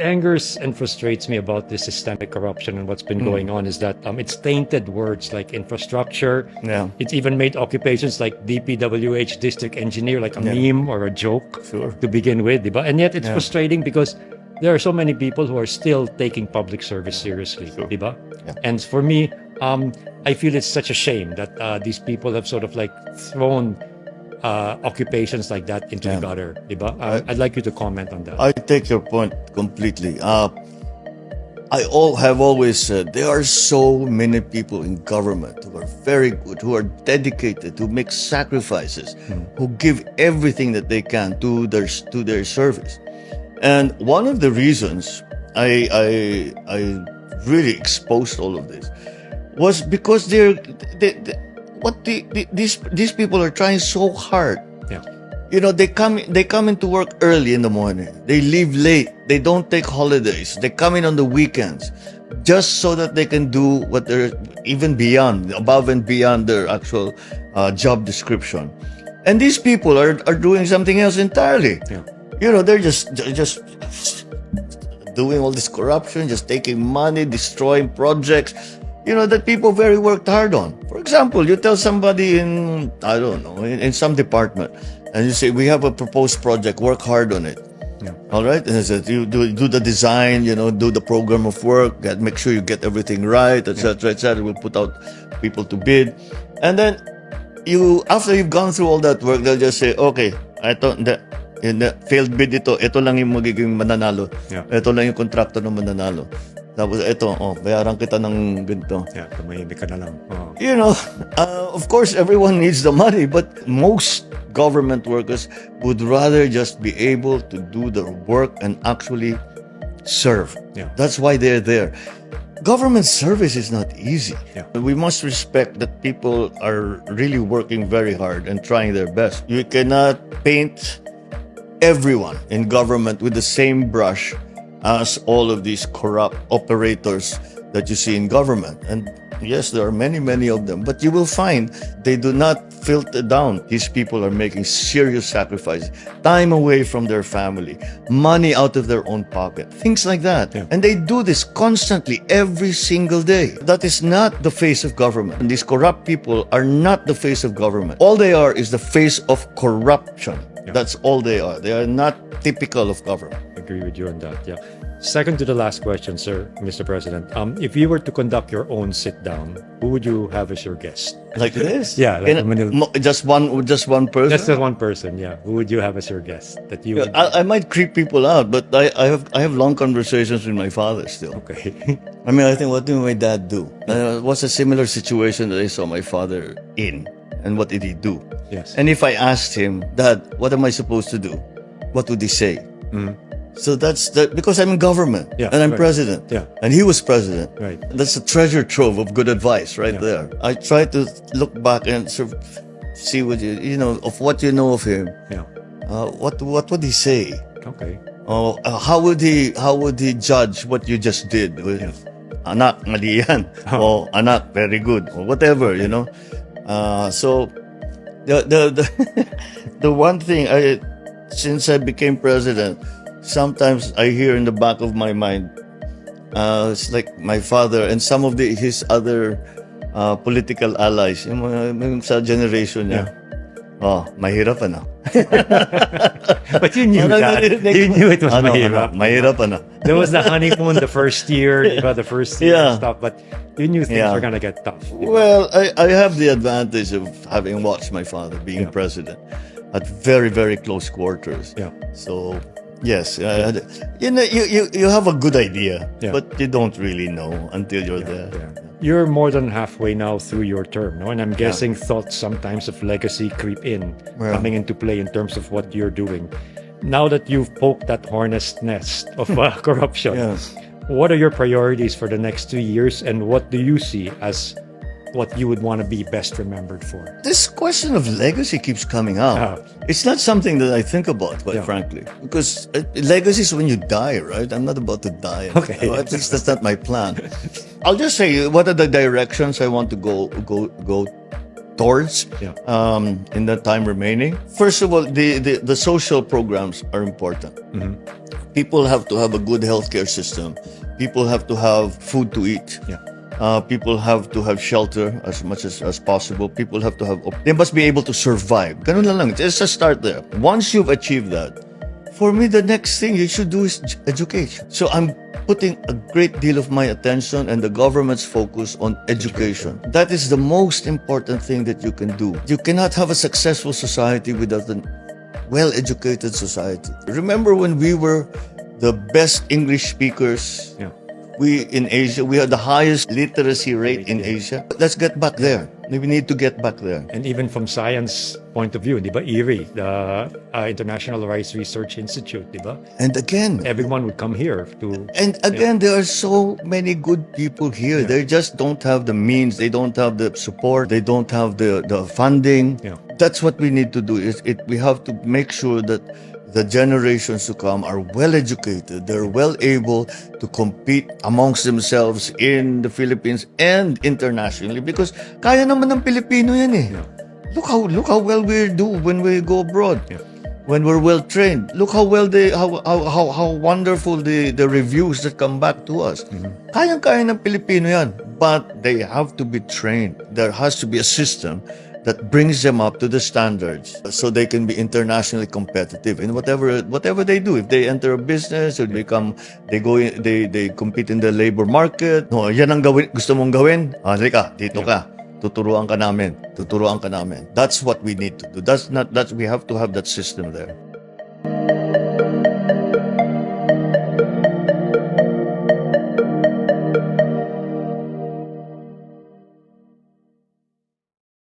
angers and frustrates me about this systemic corruption and what's been going on is that it's tainted words like infrastructure. Yeah. It's even made occupations like DPWH, district engineer, like a meme or a joke to begin with. Diba? And yet it's frustrating because there are so many people who are still taking public service seriously. Diba? Yeah. And for me, I feel it's such a shame that these people have sort of like thrown occupations like that into the gutter. Diba? I'd like you to comment on that. I take your point completely. Have always said there are so many people in government who are very good, who are dedicated, who make sacrifices, who give everything that they can to their service. And one of the reasons I really exposed all of this was because these people are trying so hard. Yeah. You know, they come into work early in the morning. They leave late. They don't take holidays. They come in on the weekends just so that they can do what they're even above and beyond their actual job description. And these people are doing something else entirely. Yeah. You know, they're just doing all this corruption, just taking money, destroying projects, you know, that people very worked hard on. For example, you tell somebody in some department, and you say, we have a proposed project, work hard on it. Yeah. All right? And I said, you do the design, you know, do the program of work, make sure you get everything right, etc., etc. We'll put out people to bid. And then after you've gone through all that work, they'll just say, okay, failed bid ito lang yung magiging mananalo. Yeah. Ito lang yung kontrakto ng mananalo. Tapos bayaran kita ng ganito. Yeah, tumahimik ka na lang. Oh. You know, of course, everyone needs the money, but most government workers would rather just be able to do their work and actually serve. Yeah. That's why they're there. Government service is not easy. Yeah. We must respect that people are really working very hard and trying their best. You cannot paint everyone in government with the same brush as all of these corrupt operators that you see in government. And yes, there are many, many of them, but you will find they do not filter down. These people are making serious sacrifices, time away from their family, money out of their own pocket, things like that. Yeah. And they do this constantly every single day. That is not the face of government. And these corrupt people are not the face of government. All they are is the face of corruption. Yeah. That's all they are. They are not typical of government. Agree with you on that. Yeah. Second to the last question, sir, Mr. President. If you were to conduct your own sit down, who would you have as your guest? Like this? Yeah, like just one person. Just that one person. Yeah. Who would you have as your guest? That you. Would... I might creep people out, but I have long conversations with my father still. Okay. I mean, I think, what did my dad do? What's a similar situation that I saw my father in, and what did he do? Yes. And if I asked him, Dad, what am I supposed to do? What would he say? So because I'm in government, and I'm president, and he was president. Right. That's a treasure trove of good advice there. I try to look back and sort of see what of what you know of him. Yeah. What would he say? Okay. How would he judge what you just did? Anak, mali yan. Or anak, very good. Or whatever, you know. So the one thing since I became president, sometimes I hear in the back of my mind, it's like my father and some of his other political allies, yung sa generation niya. Mahirap na. But you knew that. You knew it was mahirap. Mahirap na. There was the honeymoon the first year, the first year and stuff, but you knew things were going to get tough. Well, I have the advantage of having watched my father being president at very, very close quarters. Yeah. So, yes, you have a good idea, but you don't really know until you're there. Yeah. You're more than halfway now through your term, no? And I'm guessing thoughts sometimes of legacy creep in, coming into play in terms of what you're doing. Now that you've poked that hornet's nest of corruption, what are your priorities for the next 2 years, and what do you see as what you would want to be best remembered for? This question of legacy keeps coming out. It's not something that I think about, quite frankly, because legacy is when you die, right? I'm not about to die. Okay. At least that's not my plan. I'll just say what are the directions I want to go towards in the time remaining. First of all, the social programs are important. People have to have a good healthcare system. People have to have food to eat. People have to have shelter as much as possible. People have to have, they must be able to survive. Ganun lang. Let's just start there. Once you've achieved that, for me, the next thing you should do is education. So I'm putting a great deal of my attention and the government's focus on education. That is the most important thing that you can do. You cannot have a successful society without a well-educated society. Remember when we were the best English speakers? We in Asia, we have the highest literacy rate in Asia. Let's get back there. We need to get back there. And even from science point of view, di ba, IRI, the International Rice Research Institute, di ba? And again, everyone would come here to. And again, there are so many good people here. They just don't have the means. They don't have the support. They don't have the funding. That's what we need to do. We have to make sure that the generations to come are well educated. They're well able to compete amongst themselves in the Philippines and internationally, because kaya naman ng Pilipino yan eh. Look how well we do when we go abroad. When we're well trained. Look how well how wonderful the reviews that come back to us. Kayang-kaya ng Pilipino yan, but they have to be trained. There has to be a system that brings them up to the standards so they can be internationally competitive in whatever they do. If they enter a business or they compete in the labor market. No, yan ang gusto mong gawin. Halika, dito ka. Tuturuan ka namin. That's what we need to do. We have to have that system there.